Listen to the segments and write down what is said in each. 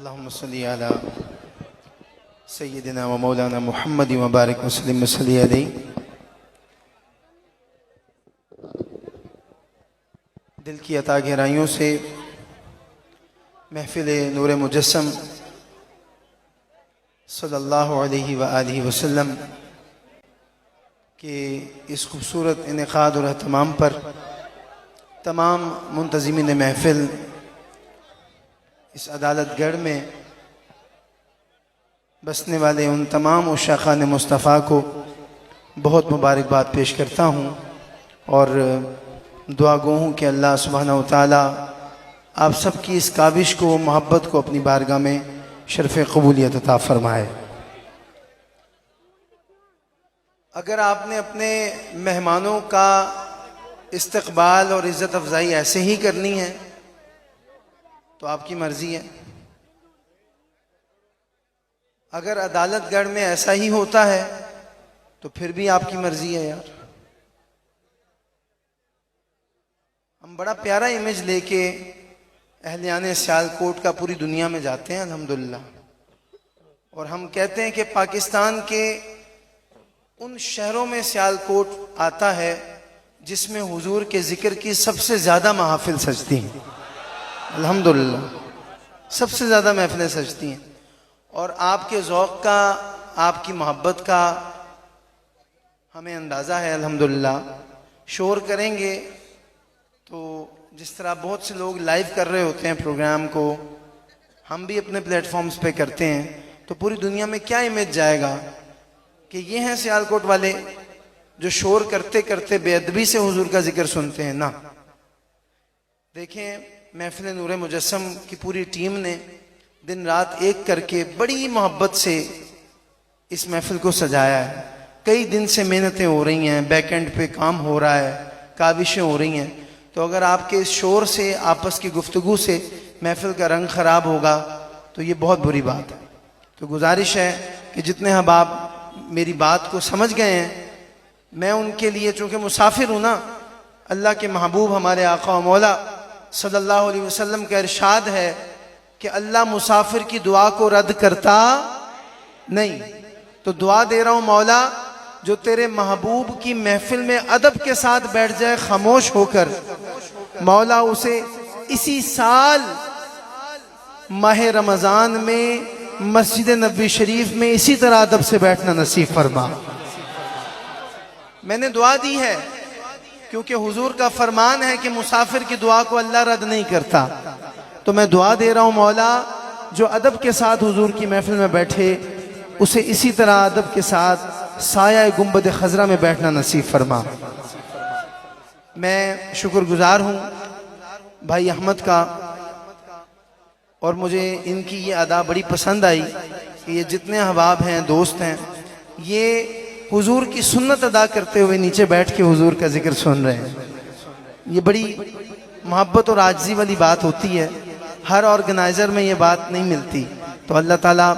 اللهم صل على سيدنا ومولانا محمد وبارك وسلم وصلی علیہ۔ دل کی عطا گہرائیوں سے محفل نور مجسم صلی اللہ علیہ وآلہ وسلم کے اس خوبصورت انعقاد اور اہتمام پر تمام منتظمین محفل اس عدالت گڑھ میں بسنے والے ان تمام عشاقان مصطفیٰ کو بہت مبارکباد پیش کرتا ہوں اور دعا گو ہوں کہ اللہ سبحانہ و تعالی آپ سب کی اس کاوش کو، محبت کو اپنی بارگاہ میں شرف قبولیت عطا فرمائے۔ اگر آپ نے اپنے مہمانوں کا استقبال اور عزت افزائی ایسے ہی کرنی ہے تو آپ کی مرضی ہے، اگر عدالت گڑھ میں ایسا ہی ہوتا ہے تو پھر بھی آپ کی مرضی ہے۔ یار ہم بڑا پیارا امیج لے کے اہلیان سیالکوٹ کا پوری دنیا میں جاتے ہیں الحمدللہ، اور ہم کہتے ہیں کہ پاکستان کے ان شہروں میں سیالکوٹ آتا ہے جس میں حضور کے ذکر کی سب سے زیادہ محافل سجتی ہیں، الحمدللہ سب سے زیادہ محفلیں سجتی ہیں، اور آپ کے ذوق کا، آپ کی محبت کا ہمیں اندازہ ہے الحمدللہ۔ شور کریں گے تو جس طرح بہت سے لوگ لائیو کر رہے ہوتے ہیں پروگرام کو، ہم بھی اپنے پلیٹ فارمز پہ کرتے ہیں، تو پوری دنیا میں کیا امیج جائے گا کہ یہ ہیں سیالکوٹ والے جو شور کرتے کرتے بے ادبی سے حضور کا ذکر سنتے ہیں۔ نہ، دیکھیں محفل نور مجسم کی پوری ٹیم نے دن رات ایک کر کے بڑی محبت سے اس محفل کو سجایا ہے۔ کئی دن سے محنتیں ہو رہی ہیں، بیک اینڈ پہ کام ہو رہا ہے، کاوشیں ہو رہی ہیں، تو اگر آپ کے اس شور سے، آپس کی گفتگو سے محفل کا رنگ خراب ہوگا تو یہ بہت بری بات ہے۔ تو گزارش ہے کہ جتنے احباب میری بات کو سمجھ گئے ہیں، میں ان کے لیے چونکہ مسافر ہوں نا، اللہ کے محبوب ہمارے آقا و مولا صلی اللہ علیہ وسلم کا ارشاد ہے کہ اللہ مسافر کی دعا کو رد کرتا نہیں، تو دعا دے رہا ہوں مولا جو تیرے محبوب کی محفل میں ادب کے ساتھ بیٹھ جائے خاموش ہو کر، مولا اسے اسی سال ماہ رمضان میں مسجد نبوی شریف میں اسی طرح ادب سے بیٹھنا نصیب فرما۔ میں نے دعا دی ہے کیونکہ حضور کا فرمان ہے کہ مسافر کی دعا کو اللہ رد نہیں کرتا، تو میں دعا دے رہا ہوں مولا جو ادب کے ساتھ حضور کی محفل میں بیٹھے اسے اسی طرح ادب کے ساتھ سایہ گنبد خضرا میں بیٹھنا نصیب فرما۔ میں شکر گزار ہوں بھائی احمد کا، اور مجھے ان کی یہ ادا بڑی پسند آئی کہ یہ جتنے احباب ہیں، دوست ہیں، یہ حضور کی سنت ادا کرتے ہوئے نیچے بیٹھ کے حضور کا ذکر سن رہے ہیں۔ یہ بڑی محبت اور عاجزی والی بات ہوتی ہے، ہر آرگنائزر میں یہ بات نہیں ملتی۔ تو اللہ تعالیٰ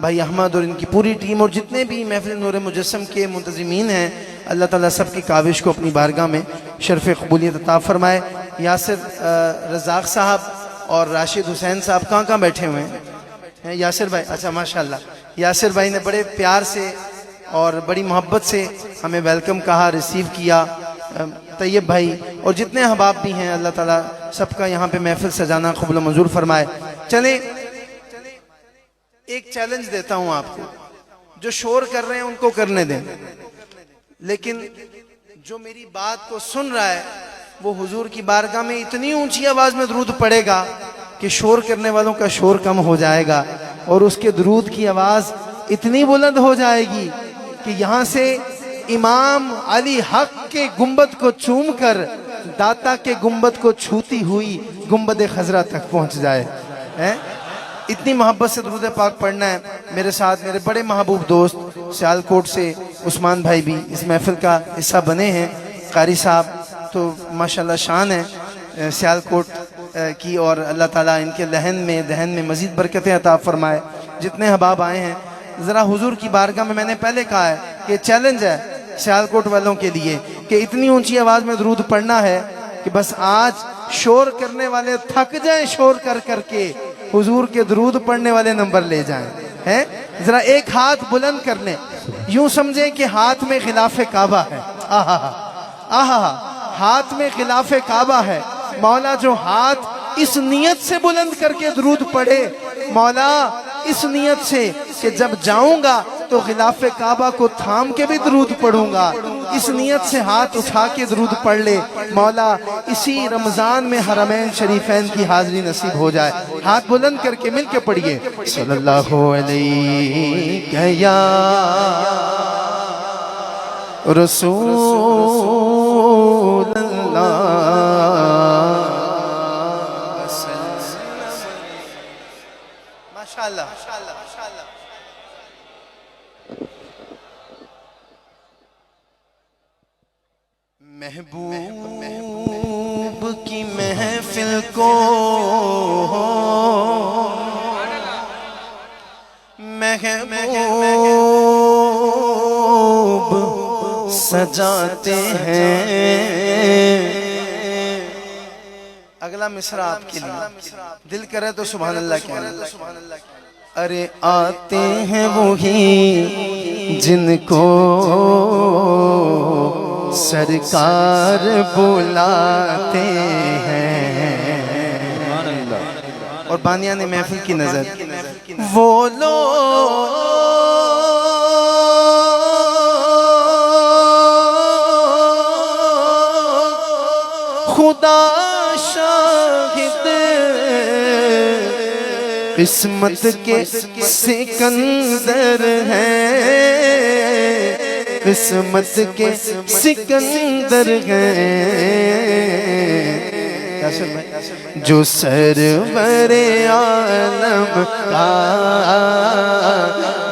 بھائی احمد اور ان کی پوری ٹیم اور جتنے بھی محفل نور مجسم کے منتظمین ہیں، اللہ تعالیٰ سب کی کاوش کو اپنی بارگاہ میں شرف قبولیت عطا فرمائے۔ یاسر رزاق صاحب اور راشد حسین صاحب کہاں بیٹھے ہوئے ہیں؟ یاسر بھائی، اچھا ماشاءاللہ، یاسر بھائی نے بڑے پیار سے اور بڑی محبت سے ہمیں ویلکم کہا، ریسیو کیا۔ طیب بھائی اور جتنے احباب بھی ہیں، اللہ تعالیٰ سب کا یہاں پہ محفل سجانا قبول و منظور فرمائے۔ چلیں ایک چیلنج دیتا ہوں آپ کو، جو شور کر رہے ہیں ان کو کرنے دیں، لیکن جو میری بات کو سن رہا ہے وہ حضور کی بارگاہ میں اتنی اونچی آواز میں درود پڑے گا کہ شور کرنے والوں کا شور کم ہو جائے گا، اور اس کے درود کی آواز اتنی بلند ہو جائے گی کہ یہاں سے امام علی حق کے گنبد کو چوم کر داتا کے گنبد کو چھوتی ہوئی گنبد خضرا تک پہنچ جائے۔ اتنی محبت سے درود پاک پڑھنا ہے۔ میرے ساتھ میرے بڑے محبوب دوست سیالکوٹ سے عثمان بھائی بھی اس محفل کا حصہ بنے ہیں، قاری صاحب، تو ماشاءاللہ شان ہے سیالکوٹ کی، اور اللہ تعالیٰ ان کے دہن میں مزید برکتیں عطا فرمائے۔ جتنے احباب آئے ہیں ذرا حضور کی بارگاہ میں نے پہلے کہا ہے کہ چیلنج ہے سیالکوٹ والوں کے لیے کہ اتنی اونچی آواز میں درود پڑھنا ہے کہ بس آج شور کرنے والے تھک جائیں شور کر کر کے، حضور کے درود پڑھنے والے نمبر لے جائیں ہیں. ذرا ایک ہاتھ بلند کر لیں, یوں سمجھیں کہ ہاتھ میں غلاف کعبہ ہے. آہا آہا, ہاتھ میں غلاف کعبہ ہے. مولا جو ہاتھ اس نیت سے بلند کر کے درود پڑھے, مولا اس نیت سے کہ جب جاؤں گا تو غلاف کعبہ کو تھام کے بھی درود پڑھوں گا, اس نیت سے ہاتھ اٹھا کے درود پڑھ لے, مولا اسی رمضان میں حرمین شریفین کی حاضری نصیب ہو جائے. ہاتھ بلند کر کے مل کے پڑھیے, صلی اللہ علیہ یا رسول اللہ. ماشاءاللہ. محبوب کی محفل کو محبوب سجاتے ہیں. اگلا مصرع آپ کے لیے, دل کرے تو سبحان اللہ کہنا. ارے آتے ہیں وہی جن کو سرکار بلاتے ہیں. اور بانیان محفل کی نظر, وہ لوگ خدا شاہد قسمت کے سکندر ہیں, قسمت کے سکندر ہیں. جو سرور عالم کا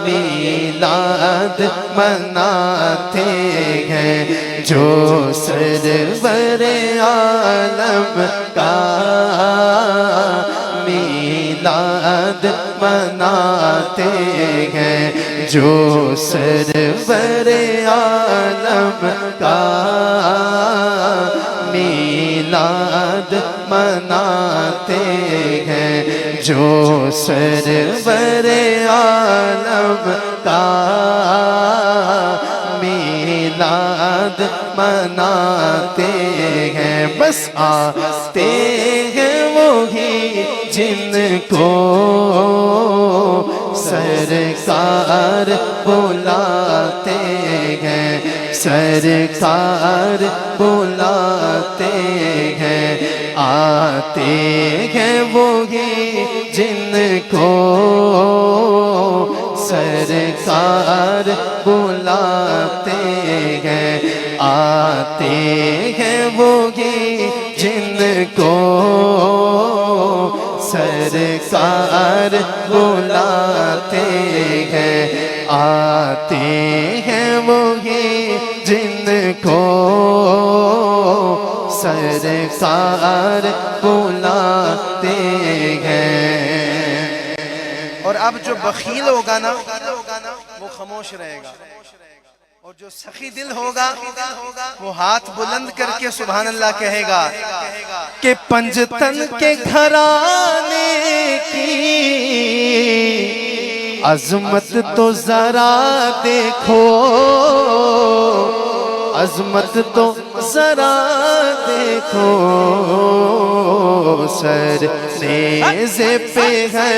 میلاد مناتے ہیں, جو سرور عالم کا میلاد مناتے ہیں, جو سرور عالم کا میلاد مناتے ہیں, جو سرور عالم کا میلاد مناتے ہیں. بس آتے ہیں وہی جن کو سرکار بلاتے ہیں, سرکار بلاتے ہیں. آتے ہیں وہی جن کو سرکار بلاتے ہیں. آتے ہیں وہی جن کو سرکار بلاتے ہیں. آتے ہیں وہی جن کو سرکار بلاتے ہیں. اور اب جو بخیل ہوگا نا وہ خاموش رہے گا, اور جو سخی دل ہوگا وہ ہاتھ بلند کر کے سبحان اللہ کہے گا کہ پنجتن کے گھرانے کی عظمت تو ذرا دیکھو, عظمت تو ذرا دیکھو. سر نیزے پہ ہے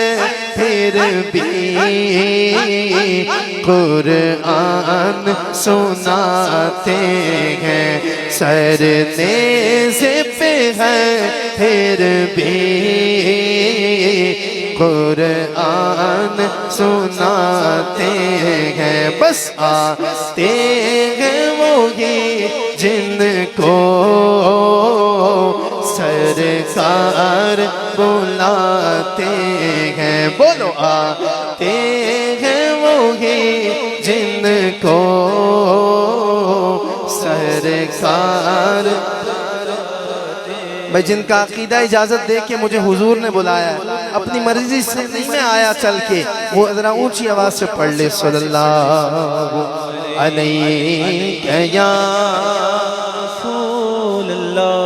پھر بھی قرآن سناتے ہیں. سر نیزے پہ ہے پھر بھی قرآن سناتے ہیں. بس آتے ہیں وہی جن کو سرکار بلاتے ہیں. بولو آتے ہیں وہی جن کو سرکار. بھائی جن کا عقیدہ اجازت دے کے مجھے حضور نے بلایا ہے, اپنی مرضی سے نہیں میں آیا چل کے, وہ ذرا اونچی آواز سے پڑھ لے, صلی اللہ علیہ یا رسول اللہ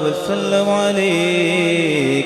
وسلم علیہ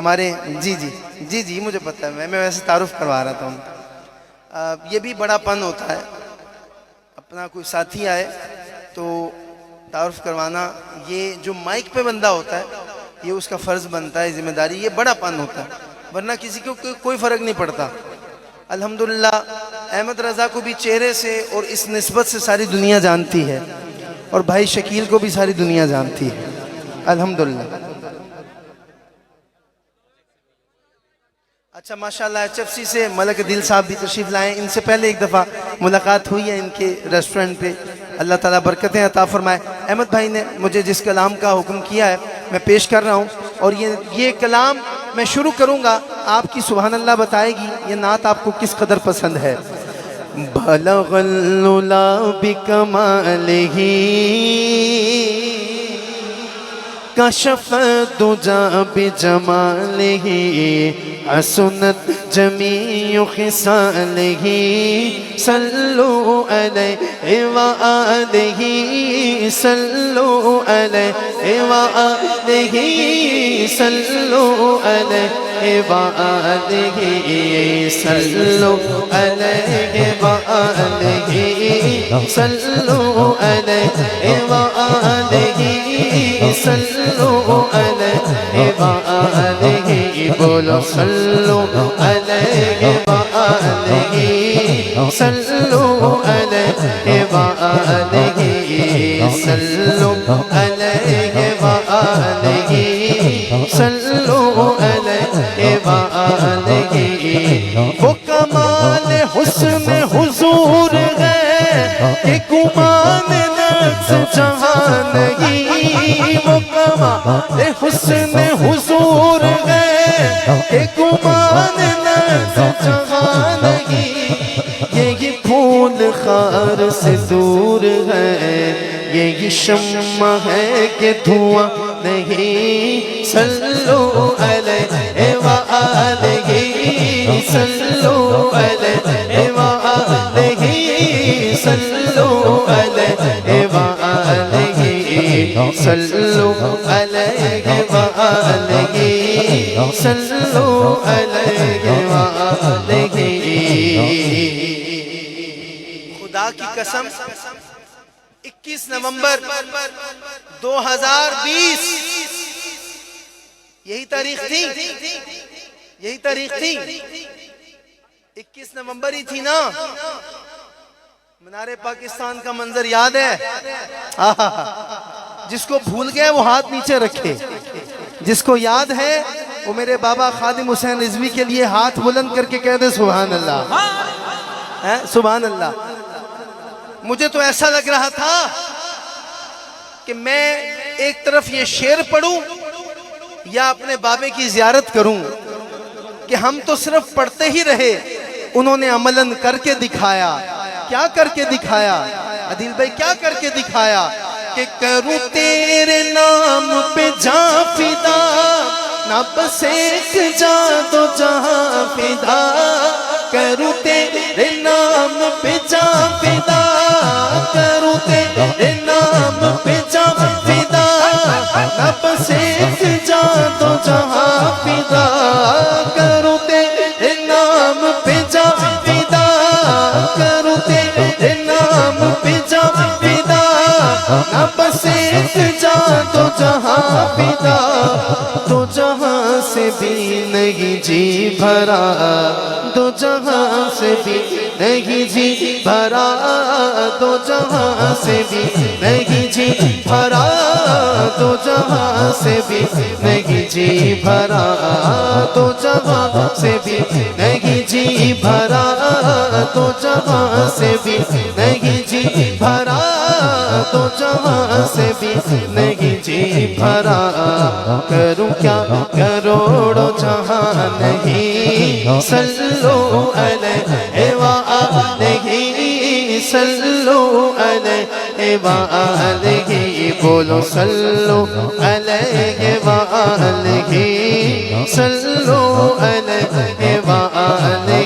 ہمارے جی مجھے پتہ ہے، میں ویسے تعارف کروا رہا تھا یہ بھی بڑا پن ہوتا ہے، اپنا کوئی ساتھی آئے تو تعارف کروانا، یہ جو مائک پہ بندہ ہوتا ہے یہ اس کا فرض بنتا ہے، ذمہ داری، یہ بڑا پن ہوتا ہے، ورنہ کسی کو کوئی فرق نہیں پڑتا۔ الحمدللہ احمد رضا کو بھی چہرے سے اور اس نسبت سے ساری دنیا جانتی ہے، اور بھائی شکیل کو بھی ساری دنیا جانتی ہے، الحمدللہ۔ اچھا ماشاءاللہ HFC سے ملک دل صاحب بھی تشریف لائیں، ان سے پہلے ایک دفعہ ملاقات ہوئی ہے ان کے ریسٹورنٹ پہ، اللہ تعالیٰ برکتیں عطا فرمائے۔ احمد بھائی نے مجھے جس کلام کا حکم کیا ہے میں پیش کر رہا ہوں، اور یہ کلام میں شروع کروں گا، آپ کی سبحان اللہ بتائے گی یہ نعت آپ کو کس قدر پسند ہے۔ بلغ العلا بکمالہ کشف الدجى بجمالہ حسنت جمیع خصالہ صلوا علیہ وآلہ صلوا علیہ وآلہ صلوا علیہ وآلہ صلوا علیہ وآلہ صلوا علیہ وآلہ صلوا علیہ وآلہ بولو صلوا علیہ وآلہ صلوا علیہ وآلہ صلوا علیہ وآلہ صلوا علیہ وآلہ۔ وہ کمال حسن حضور ہے کہ گمان نفس جہاں نہیں، وہ کمال حسن حضور ہے کہ گمان نفس جہاں نہیں، یہ پھول خار سے دور ہے، یہ شمع ہے کہ دھواں نہیں، صلوا علیہ وآلہ صلوا علیہ وآلہ صلوا علیہ وآلہ صلوا علیہ وآلہ صلوا علیہ وآلہ۔ خدا کی قسم 21 نومبر 2020 یہی تاریخ تھی 21 نومبر ہی تھی نا۔ منار پاکستان کا منظر یاد ہے؟ جس کو بھول گئے وہ ہاتھ نیچے رکھے، جس کو یاد ہے وہ میرے بابا خادم حسین رضوی کے لیے ہاتھ بلند کر کے کہہ دے سبحان اللہ، سبحان اللہ۔ مجھے تو ایسا لگ رہا تھا کہ میں ایک طرف یہ شعر پڑھوں یا اپنے بابے کی زیارت کروں، کہ ہم تو صرف پڑھتے ہی رہے، انہوں نے عملاً کر کے دکھایا۔ کیا کر کے دکھایا عدیل بھائی، کیا کر کے دکھایا؟ کہ کروں تیرے نام پہ جاں فدا، نہ بس ایک جاں دو جہاں فدا، کروں تیرے نام پہ جاں فدا، کروں تیرے نام پہ جاں فدا، نہ بس ایک جاں دو جہاں فدا، کروں تیرے نام پہ جاں فدا، کروں تیرے نام پہ جاں فدا، نہ بس ایک جاں دو جہاں فدا، دو جہاں سے بھی نہیں جی بھرا، دو جہاں سے بھی نہیں جی بھرا، دو جہاں سے بھی نہیں جی بھرا، دو جہاں سے بھی نہیں جی بھرا، دو جہاں سے بھی نہیں جی بھرا، دو جہاں سے بھی نہیں جی بھرا، دو جہاں سے بھی نہیں جی بھرا، کروں کیا کروڑوں جہاں نہیں، صلوا علیہ وآلہ صلوا علیہ وآلہ بولو صلوا علیہ وآلہ صلوا علیہ وآلہ۔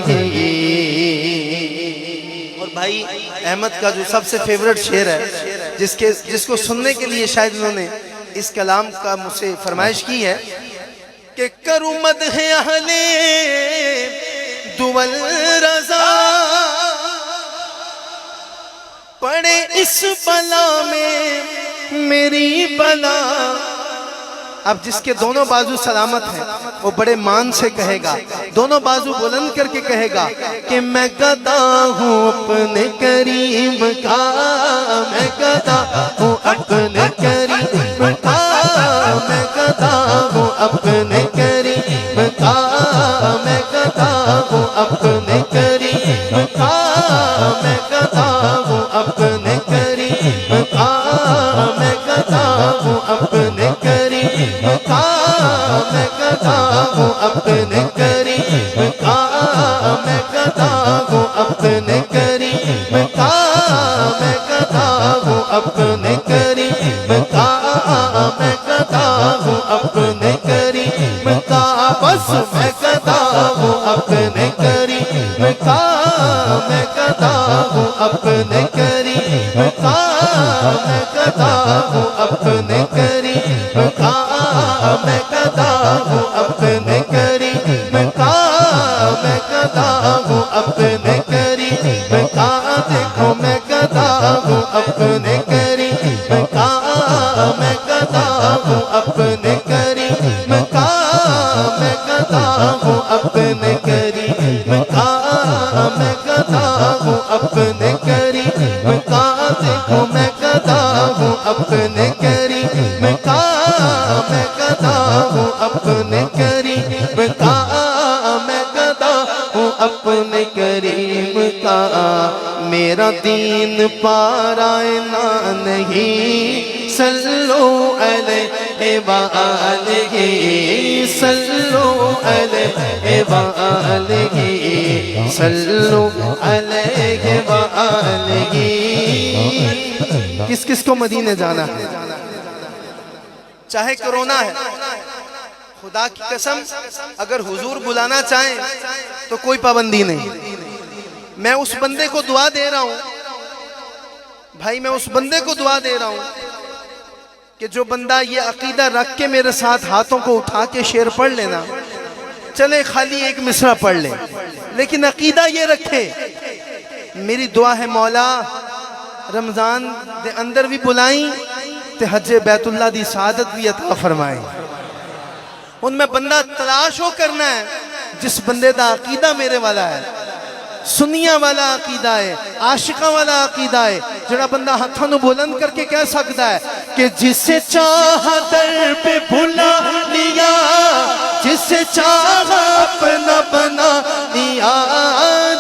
اور بھائی احمد کا جو سب سے فیورٹ شعر ہے، جس کو سننے کے لیے شاید انہوں نے اس کلام کا مجھ سے فرمائش کی ہے، کہ کروں مدح اہل دول رضا، پڑے اس بلا میں میری بلا۔ اب جس کے دونوں بازو سلامت ہیں وہ بڑے مان سے کہے گا، دونوں بازو بلند کر کے کہے گا کہ میں گدا ہوں اپنے کریم کا، میں گدا ہوں اپنے کریم کا، میں گدا ہوں اپنے کریم کا، میں گدا ہوں اپنے کریم کا، میں گدا ہوں اپنے کریم کا، میں گدا ہوں اپنے کریم کا، میں گدا ہوں اپنے کریم کا، میں گدا ہوں اپنے کریم کا، میں گدا ہوں اپنے کریم کا، میں گدا ہوں اپنے کریم کا، بس میں گدا ہوں اپنے کریم کا، میں گدا ہوں اپنے کریم کا، میں گدا ہوں اپنے کریم کا، میں گدا ہوں اپنے کریم کا، میں گدا ہوں اپنے کریم کا، دیکھو میں گدا ہوں اپنے کریم کا، میں گدا ہوں اپنے کریم کا، میں گدا ہوں اپنے کریم کا، میں گدا ہوں اپنے کریم کا، دیکھو میں گدا ہوں اپنے کریم کا، میں گدا ہوں اپنے کریم کا، میں گدا ہوں اپنے کریم کا، میرا دین پارائنا نہیں، صلو علیہ وآلہ، صلو علیہ وآلہ، صلو علیہ وآلہ۔ کس کس کو مدینے جانا ہے؟ چاہے کرونا ہے، خدا کی قسم اگر حضور بلانا چاہیں تو کوئی پابندی نہیں۔ میں اس بندے کو دعا دے رہا ہوں بھائی، میں اس بندے کو دعا دے رہا ہوں کہ جو بندہ یہ عقیدہ رکھ کے میرے ساتھ ہاتھوں کو اٹھا کے شعر پڑھ لینا، چلے خالی ایک مصرع پڑھ لے، لیکن عقیدہ یہ رکھے۔ میری دعا ہے مولا رمضان دے اندر بھی بلائیں تے حج بیت اللہ دی سعادت بھی عطا فرمائیں۔ ان میں بندہ تلاش ہو کرنا ہے جس بندے دا عقیدہ میرے والا ہے، سنیاں والا عقیدہ ہے، عاشقہ والا عقیدہ ہے، جڑا بندہ ہاتھوں نو بلند کر کے کہہ سکتا ہے کہ جسے چاہا در پہ بھلا لیا، جسے چاہا اپنا بنا لیا،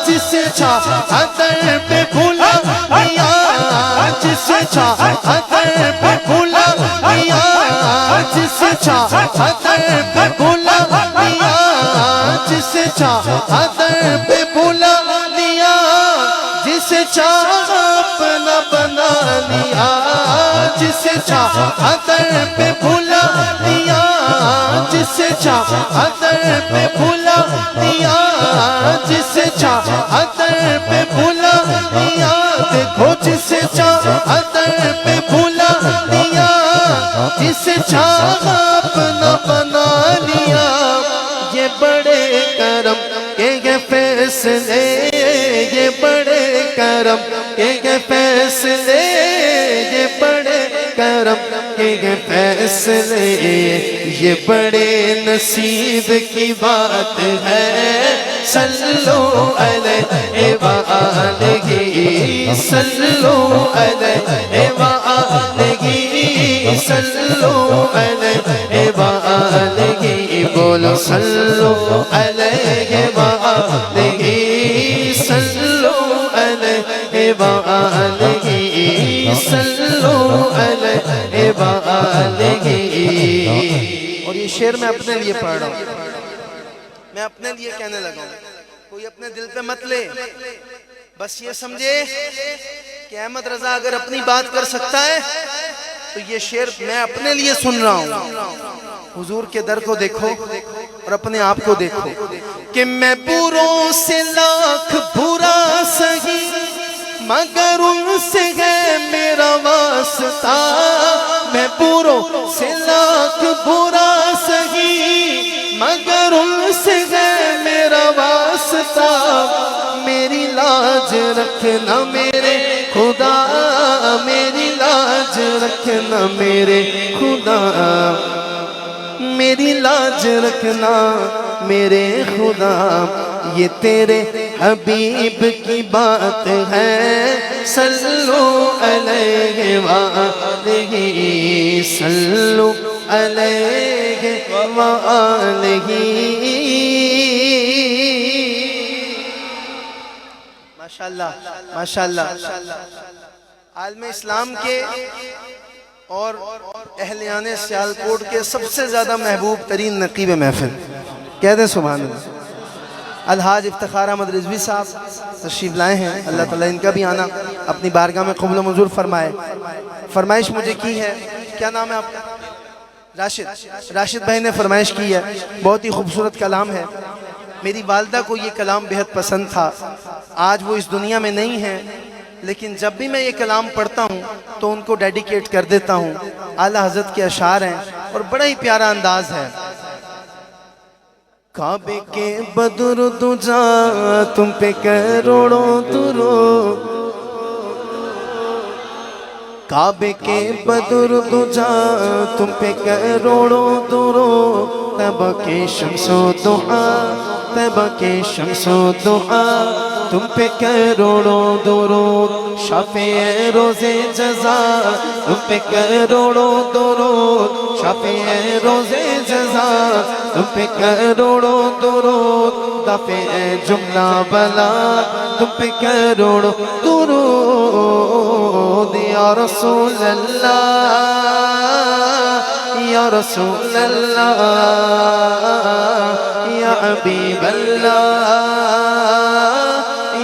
جسے چاہا در پہ بھلا لیا، جسے چاہا در پہ بھلا لیا، جسے چاہا در پہ بھلا لیا، جسے چاہا در پہ بھلا لیا، جسے چاہا اپنا بنا لیا، جسے چاہا در پہ بھلا لیا، جسے چاہا در پہ بھلا لیا، جسے چاہا در پہ بھلا لیا، دیکھو جسے چاہا در پہ بھلا لیا، جسے چاہا اپنا بنا لیا۔ یہ بڑے کرم کے یہ فیصلے، یہ بڑے کرم کے یہ فیصلے، یہ بڑے کرم کے یہ فیصلے، یہ بڑے نصیب کی بات ہے۔ صلو علیہ وآلہ، صلو علیہ وآلہ، صلو علیہ وآلہ، بولو صلو علیہ وآلہ، صلو علیہ وآلہ، صلو علیہ وآلہ۔ اور یہ شعر میں اپنے لیے پڑھ رہا ہوں، میں اپنے لیے کہنے لگا ہوں، کوئی اپنے دل پہ مت لے، بس یہ سمجھے کہ احمد رضا اگر اپنی بات کر سکتا ہے تو یہ شعر میں اپنے لیے سن رہا ہوں۔ حضور کے در کو دیکھو اور اپنے آپ کو دیکھو کہ میں بروں سے لاکھ برا سہی، مگر ان سے ہے میرا واسطہ۔ میں بروں سے لاکھ برا سہی، مگر ان سے ہے میرا واسطہ، میری لاج رکھنا میرے خدا، میری لاج رکھنا میرے خدا، میری لاج رکھنا میرے خدا، یہ تیرے حبیب کی بات ہے، صلو علیہ وآلہ، صلو علیہ وآلہ۔ ماشاءاللہ ماشاءاللہ۔ عالم اسلام کے اور اہلیان سیالکوٹ کے سب سے زیادہ محبوب ترین نقیب محفل، کہہ دیں سبحان اللہ، الحاج افتخار احمد رضوی صاحب تشریف لائے ہیں۔ اللہ تعالیٰ ان کا بھی آنا اپنی بارگاہ میں قبول و منظور فرمائے۔ فرمائش مجھے کی ہے، کیا نام ہے آپ کا؟ راشد بھائی نے فرمائش کی ہے، بہت ہی خوبصورت کلام ہے۔ میری والدہ کو یہ کلام بہت پسند تھا، آج وہ اس دنیا میں نہیں ہیں، لیکن جب بھی میں یہ کلام پڑھتا ہوں تو ان کو ڈیڈیکیٹ کر دیتا ہوں۔ اعلیٰ حضرت کے اشعار ہیں اور بڑا ہی پیارا انداز ہے۔ کعبے کے بدر دجا تم پہ کروڑوں درود، کعبے کے بدر دجا تم پہ کروڑوں درود، طیبہ کے شمس و دعا، طیبہ کے شمس و دعا، تم پہ کروڑوں درود، شافع روز جزا تم پہ کروڑوں درود، شافع روز جزا تم پہ کروڑوں درود، دافع جملہ بلا تم پہ کروڑوں درود، یا رسول اللہ یا رسول اللہ یا حبیب اللہ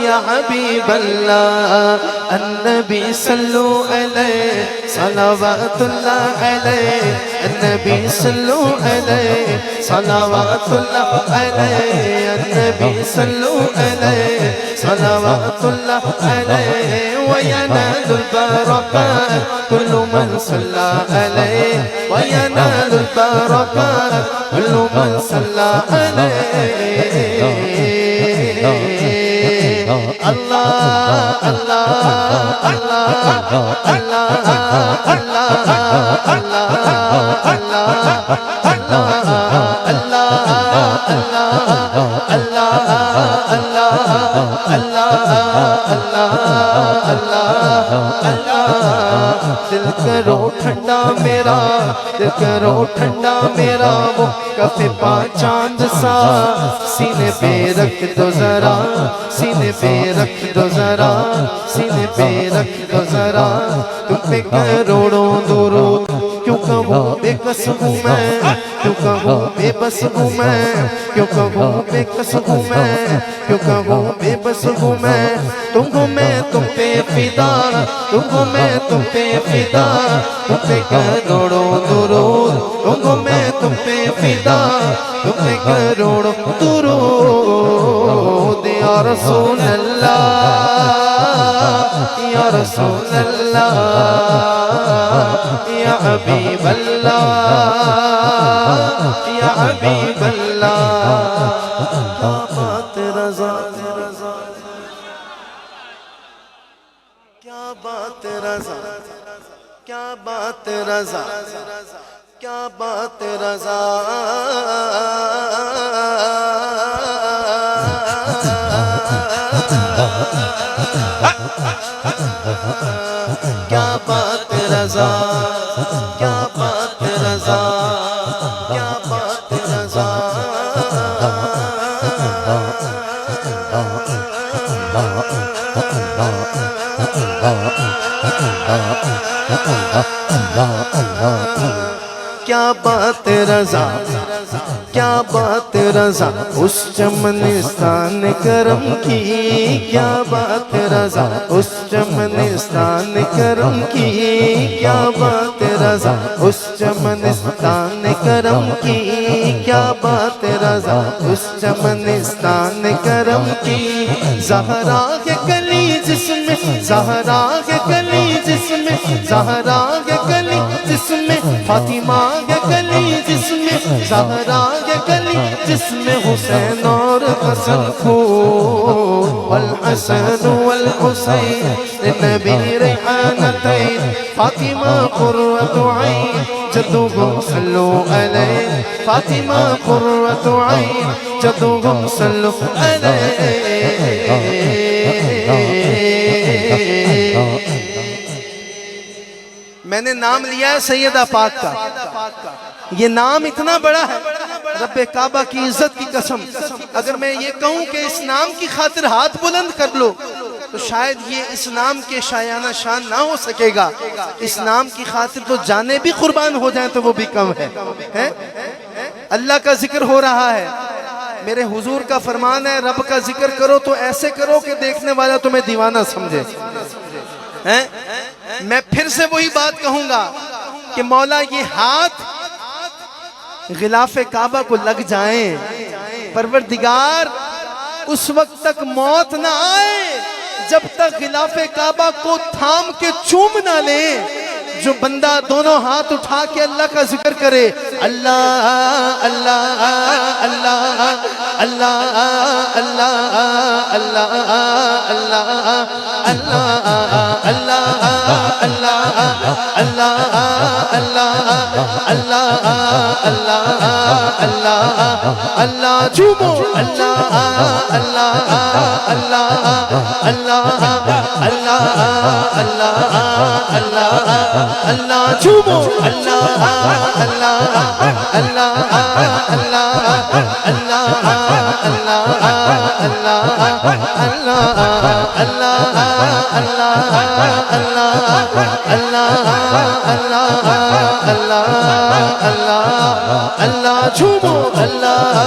یا حبیب اللہ، النبی صلو علیہ صلوات اللہ علیہ، النبی صلو علیہ صلوات اللہ علیہ، النبی صلو علیہ صلوات اللہ علیہ، وینال البرکات کل من صلی علیہ، وینال البرکات کل من صلی علیہ۔ اللہ اللہ اللہ اللہ دل کرو ٹھنڈا میرا، دل کرو ٹھنڈا میرا، وہ کف پا چاند سا، سینے پہ رکھ دو ذرا، سینے پہ رکھ دو ذرا، سینے پہ رکھ دو ذرا، تم پہ کروڑوں درود، کیوں کہوں بے کس ہوں میں، کیوں کہوں بے بس ہوں میں، کیوں کہوں بے کس ہوں میں، کیوں کہوں بے بس ہوں میں، تم کو میں تم پہ فدا، تم کو میں تم پہ فدا، تم پہ کروڑوں درود، تم کو میں تم پہ فدا، تم پہ کروڑوں درود، یا رسول اللہ یا رسول اللہ یا حبیب اللہ یا حبیب اللہ۔ کیا بات رضا، کیا بات رضا، کیا بات رضا، کیا بات رضا، کیا بات رضا، کیا بات رضا، کیا بات رضا، کیا بات رضا، کیا بات رضا، اس چمنستان کرم کی، کیا بات رضا، اس چمنستان کرم کی، کیا بات رضا، اس چمنستان کرم کی، کیا بات رضا، اس چمنستان کرم کی، زہرا کے کلی جس میں، زہرا کے کلی جس میں، زہرا کے کلی جس میں فاطمہ یہ گلی جس میں زہرا یہ گلی جس میں حسین اور حسن پھول والحسن والحسین نبی ریحانتین فاطمہ قرۃ عین جدوگم صلو علیہ فاطمہ قرۃ عین جدوگم صلو علیہ میں نے نام لیا ہے سیدہ پاک کا یہ نام اتنا بڑا ہے رب کعبہ کی عزت کی قسم اگر میں یہ کہوں کہ اس نام کی خاطر ہاتھ بلند کر لو تو شاید یہ اس نام کے شایانہ شان نہ ہو سکے گا اس نام کی خاطر تو جانیں بھی قربان ہو جائیں تو وہ بھی کم ہے اللہ کا ذکر ہو رہا ہے میرے حضور کا فرمان ہے رب کا ذکر کرو تو ایسے کرو کہ دیکھنے والا تمہیں دیوانہ سمجھے میں پھر سے وہی بات کہوں گا کہ مولا یہ ہاتھ غلاف کعبہ کو لگ جائیں پروردگار اس وقت تک موت نہ آئے جب تک غلاف کعبہ کو تھام کے چوم نہ لیں جو بندہ دونوں ہاتھ اٹھا کے اللہ کا ذکر کرے اللہ اللہ اللہ اللہ اللہ اللہ اللہ اللہ اللہ اللہ اللہ اللہ اللہ اللہ اللہ جھومو اللہ اللہ اللہ اللہ اللہ اللہ اللہ اللہ جھومو اللہ اللہ اللہ اللہ اللہ اللہ اللہ اللہ جھومو اللہ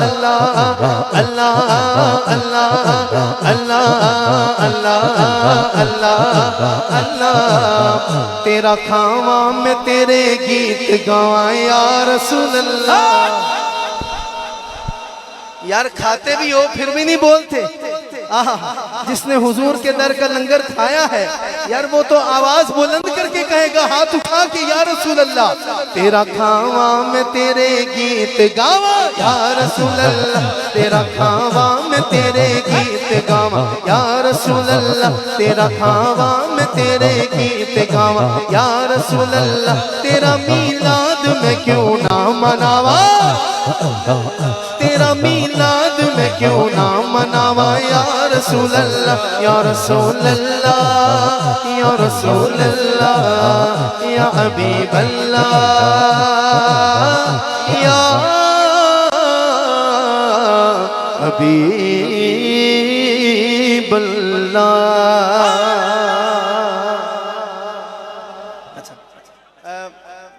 اللہ اللہ اللہ اللہ اللہ اللہ تیرا کھاواں میں تیرے گیت گاواں یا رسول اللہ یار کھاتے بھی ہو پھر بھی نہیں بولتے جس نے حضور کے در کا لنگر کھایا ہے یار وہ تو آواز بلند کر کے کہے گا ہاتھ اٹھا کے یا رسول اللہ تیرا کھاواں میں تیرے گیت گاواں یا رسول اللہ تیرا کھاواں میں تیرے گیت گاواں یا رسول اللہ تیرا کھاواں میں تیرے گیت گاواں یا رسول اللہ تیرا میلاد میں کیوں نہ مناوا تیرا میلاد میں کیوں نہ مناوا یا رسول اللہ یا رسول اللہ یا رسول اللہ یا حبیب اللہ یا حبیب اللہ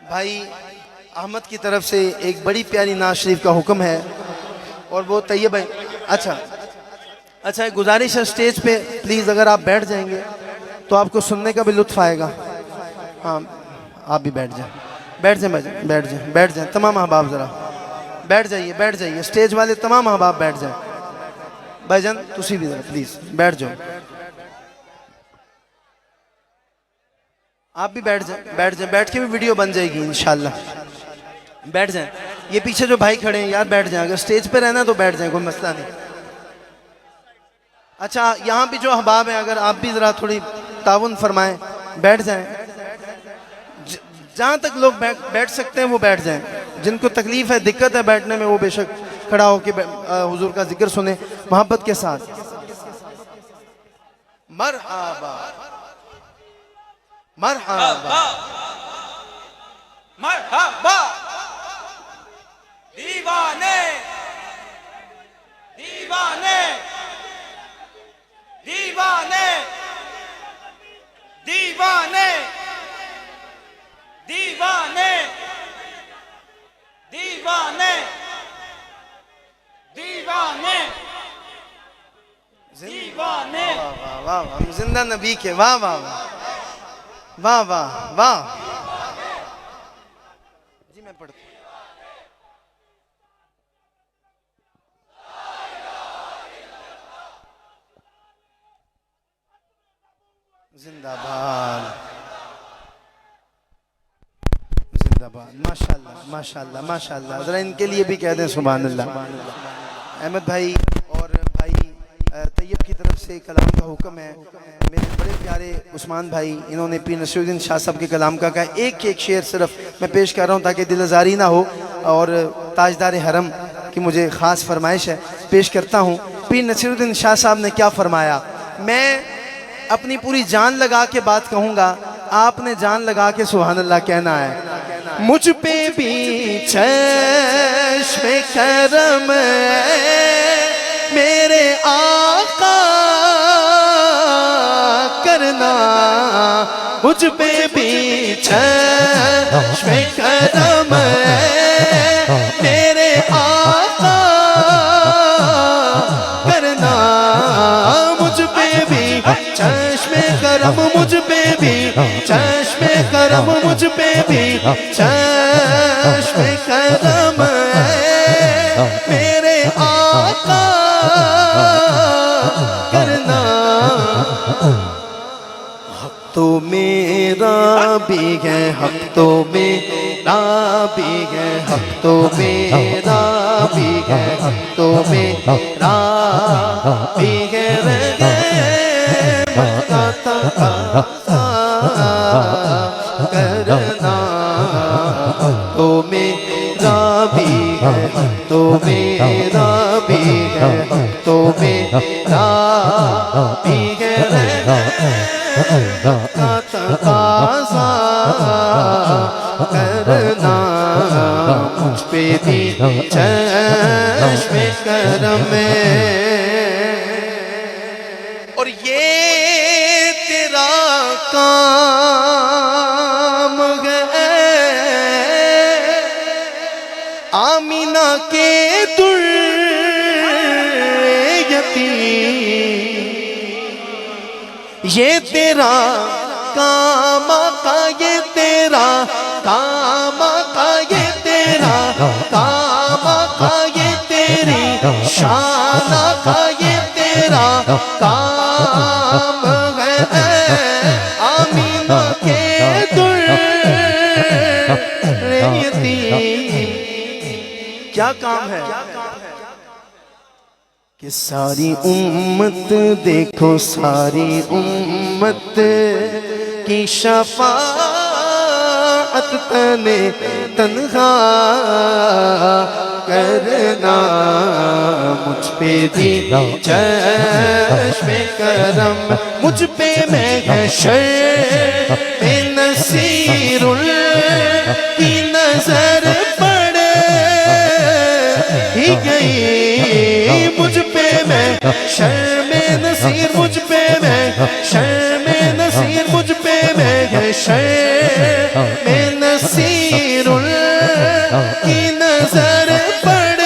بھائی احمد کی طرف سے ایک بڑی پیاری نعت شریف کا حکم ہے اور وہ طیب ہے اچھا ایک گزارش ہے سٹیج پہ پلیز اگر آپ بیٹھ جائیں گے تو آپ کو سننے کا بھی لطف آئے گا ہاں آپ بھی بیٹھ جائیں بیٹھ جائیں تمام احباب ذرا بیٹھ جائیے سٹیج والے تمام احباب بیٹھ جائیں بھائی جان تسی بھی ذرا پلیز بیٹھ جاؤ آپ بھی بیٹھ جائیں بیٹھ کے بھی ویڈیو بن جائے گی انشاءاللہ بیٹھ جائیں یہ پیچھے جو بھائی کھڑے ہیں یار بیٹھ جائیں اگر سٹیج پہ رہنا تو بیٹھ جائیں کوئی مسئلہ نہیں اچھا یہاں بھی جو احباب ہیں اگر آپ بھی ذرا تھوڑی تعاون فرمائیں بیٹھ جائیں جہاں تک لوگ بیٹھ سکتے ہیں وہ بیٹھ جائیں جن کو تکلیف ہے دقت ہے بیٹھنے میں وہ بے شک کھڑا ہو کے حضور کا ذکر سنیں محبت کے ساتھ مرحبا مرحبا مرحبا دیوانے دیوانے دیوانے دیوانے دیوانے دیوانے دیوانے دیوانے واہ واہ ہم زندہ نبی کے واہ واہ واہ واہ واہ جی میں پڑھتا زندہ باد زندہ زندہ باد. ماشاءاللہ ماشاءاللہ ماشاءاللہ. ذرا ان کے لیے بھی کہہ دیں سبحان اللہ. احمد بھائی اور بھائی طیب کی طرف سے کلام کا حکم ہے. میرے بڑے پیارے عثمان بھائی انہوں نے پیر نصیر الدین شاہ صاحب کے کلام کا کہا. ایک ایک شعر صرف میں پیش کر رہا ہوں تاکہ دل آزاری نہ ہو, اور تاجدار حرم کی مجھے خاص فرمائش ہے, پیش کرتا ہوں. پیر نصیر الدین شاہ صاحب نے کیا فرمایا, میں اپنی پوری جان لگا کے بات کہوں گا, آپ نے جان لگا کے سبحان اللہ کہنا ہے. مجھ پہ بھی چشم کرم میرے آقا کرنا, مجھ پہ بھی چشم کرم میرے آقا کرنا, مجھ پہ بھی چشم کرم, مجھ پہ بھی چشم کرم, مجھ پہ بھی چشم کرم میرے آقا کرنا. حق تو میرا بھی ہے, حق تو میرا بھی ہے, حق تو میرا بھی ہے, حق تو میرا بھی ہے. کرنا تو میرا بھی ہے, تو میرا بھی ہے, تو میرا بھی ہے. تقاضا کرنا مجھ پہ بھی چشم کرم, اور یہ تیرا کام ہے آمینہ کے در یتیم, یہ تیرا کام آقا, یہ تیرا کام آقا, یہ تیرا کام آقا, یہ تیری شان آقا, یہ تیرا کام ہے آمینہ کے در یتیم. کیا کام ہے کہ ساری امت دیکھو, ساری امت کی شفاعت تنے تنہا کرنا, مجھ پہ بھی چشم کرم, مجھ پہ میں ہے شرم نصیر کی نظر پڑ ہی گئی, مجھ پہ میں شرم نصیر, مجھ پہ میں شرم نصیر, مجھ پہ میں ہے شرم نصیر کی نظر پڑ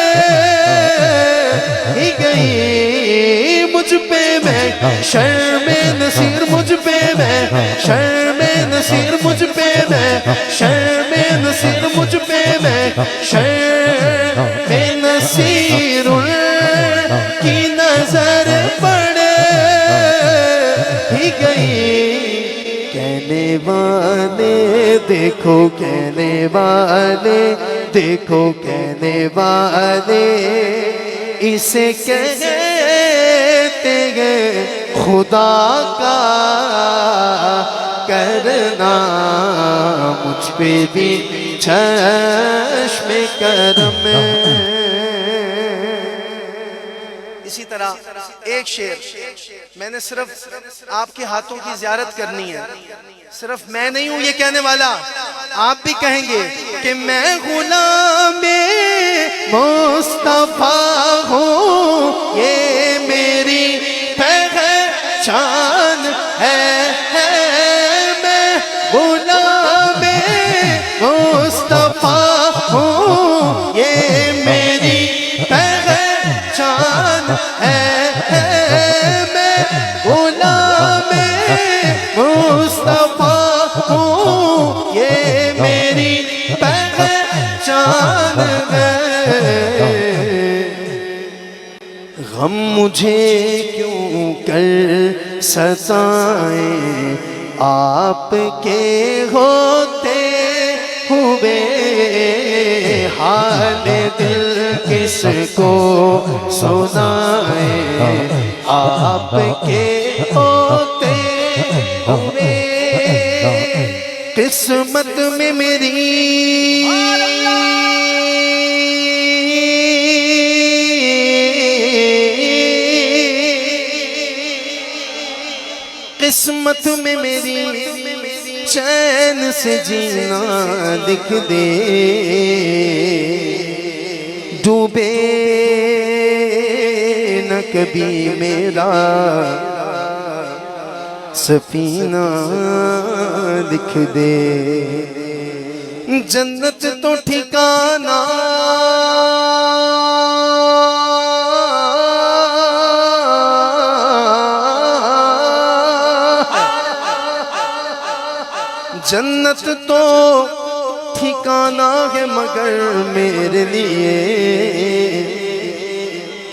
ہی گئی, مجھ پہ میں شرم نصیر, مجھ پہ میں شرم نصیر, مجھ پہ میں شرم نصیر, مجھ پہ میں شرم نصیر کی نظر پڑ ہی گئی. کہنے والے دیکھو, کہنے والے دیکھو, کہنے والے اسے کہتے ہیں خدا کا کرنا, مجھ پہ بھی چشم کرم. اسی طرح ایک شعر میں نے صرف آپ کے ہاتھوں کی زیارت کرنی ہے, صرف میں نہیں ہوں یہ کہنے والا, آپ بھی کہیں گے کہ میں غلام مصطفیٰ ہوں, یہ میری پہچان ہے, میں غلام مصطفیٰ ہوں, یہ میری پہچان ہے, میں غلام مصطفیٰ ہوں, یہ میری پہچان ہے. غم مجھے کیوں کر ستائیں, آپ کے ہوتے ہوئے بے حال دل کس کو سنائے آپ کے ہوتے ہوئے قسمت میں میری قسمت میں میری چین سے جینا لکھ دے ڈوبے نہ کبھی میرا سفینہ لکھ دے جنت تو ٹھکانہ جنت تو ٹھکانہ ہے مگر میرے لیے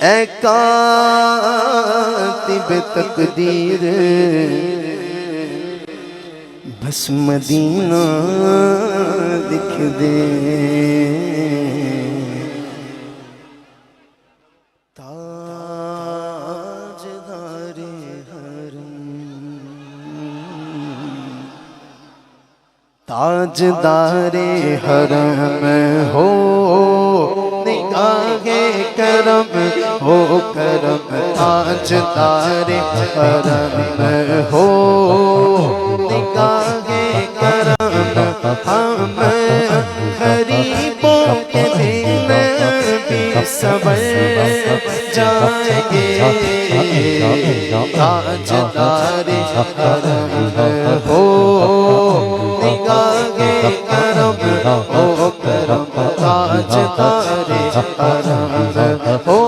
اے کاتب تقدیر بس مدینہ لکھ دے تاجدار حرم تاجدار حرم ہو نگاہ کرم ہو کرم تاجدار حرم ہو نگاہ کرم ہم غریبوں کے دن بھی سبر جائیں گے تاجدار حرم ہو نگاہ کرم ہو کرم تاجدار حرم ہو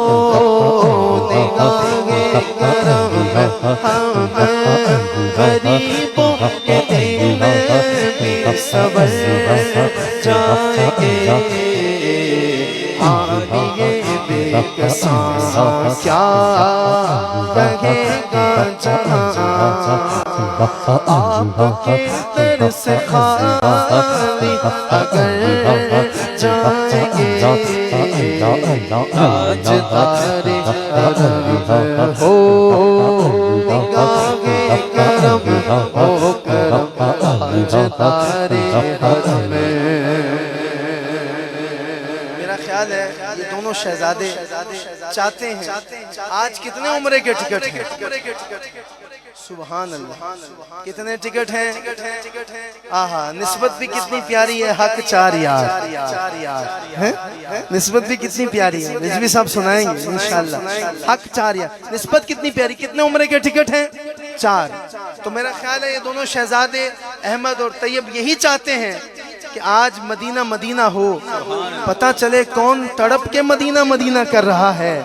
نگاہ کرم ہم غریبوں کے دن بھی سبر جائیں گے حالیے بے کساں کیا کہے گا جہاں آپ کے در سے خالی اگر جائیں گے تاجدار حرم ہو نگاہ کرم ہو کرم تاجدار حرم خیال ہے یہ دونوں شہزادے چاہتے ہیں آج کتنے عمرے کے ٹکٹ ہیں سبحان اللہ کتنے ٹکٹ ہیں آہا نسبت بھی کتنی پیاری ہے حق 4 یار نسبت بھی کتنی پیاری ہے رضوی صاحب سنائیں گے انشاءاللہ حق 4 یار نسبت کتنی پیاری کتنے عمرے کے ٹکٹ ہیں 4 تو میرا خیال ہے یہ دونوں شہزادے احمد اور طیب یہی چاہتے ہیں کہ آج مدینہ مدینہ ہو پتہ چلے کون تڑپ کے مدینہ مدینہ کر رہا ہے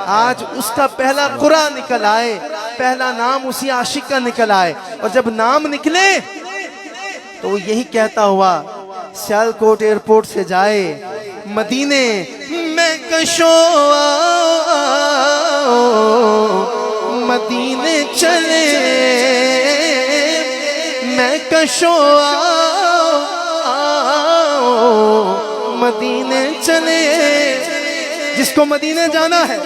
آج اس کا پہلا قرآن نکل آئے پہلا نام اسی عاشق کا نکل آئے اور جب نام نکلے تو وہ یہی کہتا ہوا سیالکوٹ ایئرپورٹ سے جائے مدینے میں کشو مدینے چلے میں کشو مدینے چلے جس کو مدینے جانا ہے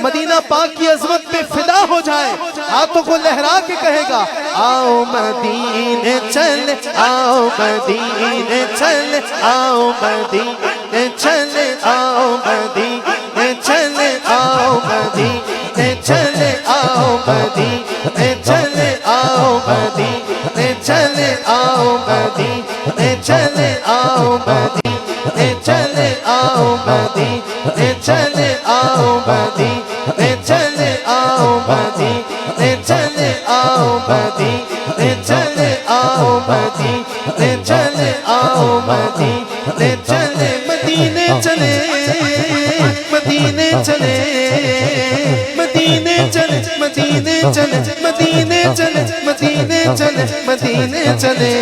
مدینہ پاک کی عظمت پہ فدا ہو جائے ہاتھوں کو لہرا کے کہے گا آؤ مدینے چلے آؤ مدینے چلے آؤ مدینے چلے آؤ مدینے چلے آؤ مدینے چلے آؤ مدینے چلے آؤ مدینے چلے آؤ مدینے چلے آؤ مدینے چلے آؤ مدینے چلے آؤ مدینے چلے آؤ مدینے چلے آؤ مدینے چلے آؤ مدینے چلے آؤ مدینے چلے مدینے چلے مدینے چلے مدینے چلے مدینے چلے مدینے چلے مدینے چلے مدینے چلے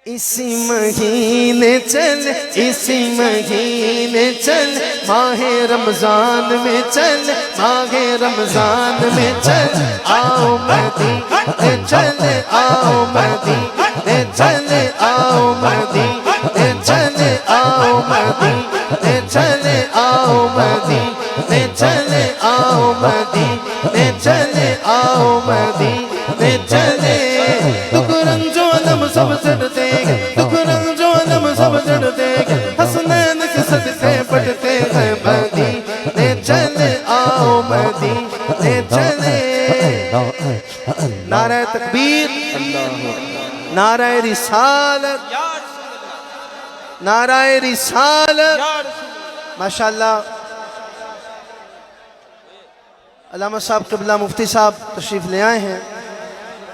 اسی مہینے چل اسی مہینے چل ماہ رمضان میں چل ماہ رمضان میں چل آؤ مدینے چلے آؤ مدینے چلے آؤ مدینے چلے آؤ مدینے چلے آؤ مدینے چلے آؤ مدینے چلے آؤ مدینے چلے دکھ رنگ جو علم سب چڑھتے دکھ رنگ جو علم سب چڑھتے حسنین کے صدقے بڑھتے ہیں مدینے چلے آؤ مدینے چلے نعرہ تکبیر نعرہ رسالت نعرہ رسالت ماشاءاللہ علامہ صاحب قبلہ مفتی صاحب تشریف لے آئے ہیں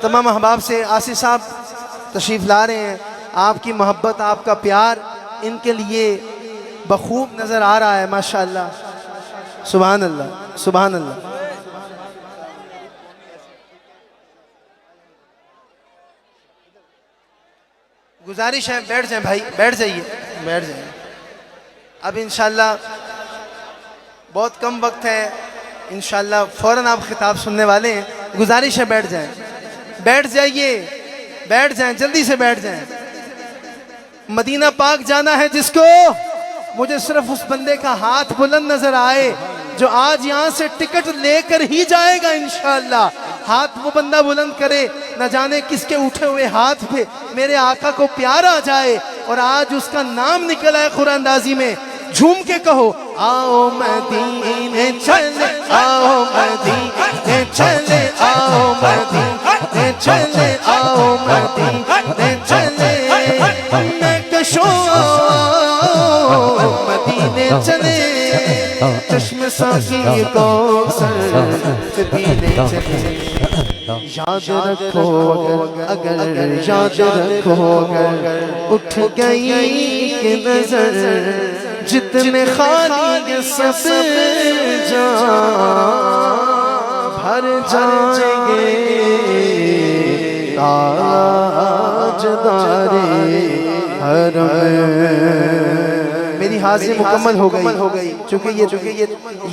تمام احباب سے آصف صاحب تشریف لا رہے ہیں آپ کی محبت آپ کا پیار ان کے لیے بخوب نظر آ رہا ہے ماشاءاللہ سبحان اللہ سبحان اللہ گزارش ہے بیٹھ جائیں بھائی بیٹھ جائیے بیٹھ جائیں اب انشاءاللہ بہت کم وقت ہے انشاءاللہ فوراً آپ خطاب سننے والے ہیں گزارش ہے بیٹھ جائیں بیٹھ جائیے بیٹھ جائیں جلدی سے بیٹھ جائیں مدینہ پاک جانا ہے جس کو مجھے صرف اس بندے کا ہاتھ بلند نظر آئے جو آج یہاں سے ٹکٹ لے کر ہی جائے گا انشاءاللہ ہاتھ وہ بندہ بلند کرے نہ جانے کس کے اٹھے ہوئے ہاتھ پہ میرے آقا کو پیار آ جائے اور آج اس کا نام نکل آئے قرآن اندازی میں جھوم کے کہو آؤ مدینے چلے آؤ مدینے چلے آؤ مدینے چلے آؤ مدینے چلے میں کشو مدینے چلے چشم ساقی کوثر سے پینے چلے یاد رکھو اگر یاد رکھو اگر اٹھ گئی کہ نظر جتنے خالی سب جان بھر جائیں گے تاجدار حرم میری حاضری مکمل ہو گئی چونکہ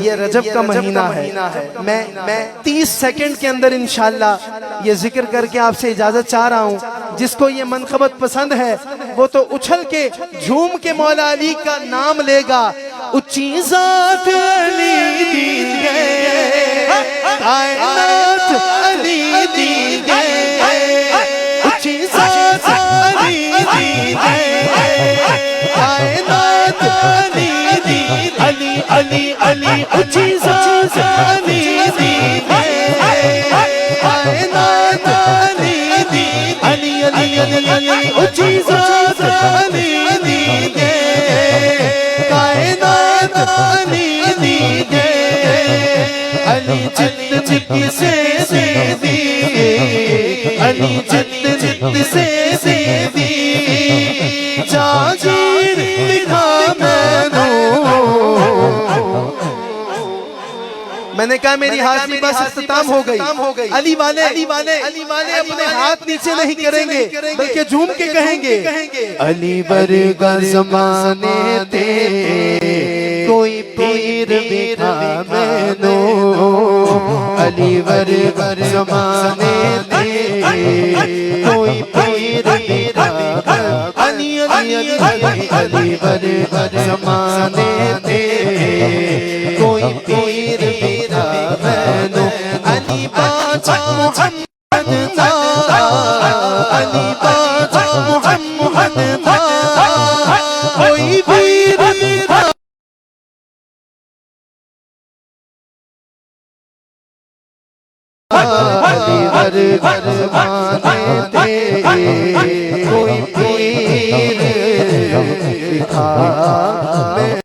یہ رجب کا مہینہ ہے میں 30 سیکنڈ کے اندر انشاءاللہ یہ ذکر کر کے آپ سے اجازت چاہ رہا ہوں جس کو یہ منقبت پسند ہے وہ تو اچھل کے جھوم کے مولا علی کا نام لے گا اچھی ذات علی دی گئے کائنات علی دی گئے اچھی ذات علی دی گئے کائنات علی دی علی علی علی اچھی ذات علی دی گئے کائنات علی دی علی علی علی علی اچھی ذات علی دی گئے کائنات علی دی گئے علی جت جت سے دی علی جت جت سے دی جاگیر لکھا میں نے کہا میری حاضری بس اختتام ہو گئی علی والے اپنے ہاتھ نیچے نہیں کریں گے بلکہ جھوم کے کہیں گے علی ورگا زمانے تے کوئی پیر بکھا میں نو علی ورگا زمانے تے کوئی پیر بکھا علی علی علی علی ورگا زمانے تے کوئی پیر بکھا میں نو علی باچا محمد تھا علی باچا محمد تھا کوئی پیر بکھا علی ورگا زمانے تے کوئی پیر بکھا میں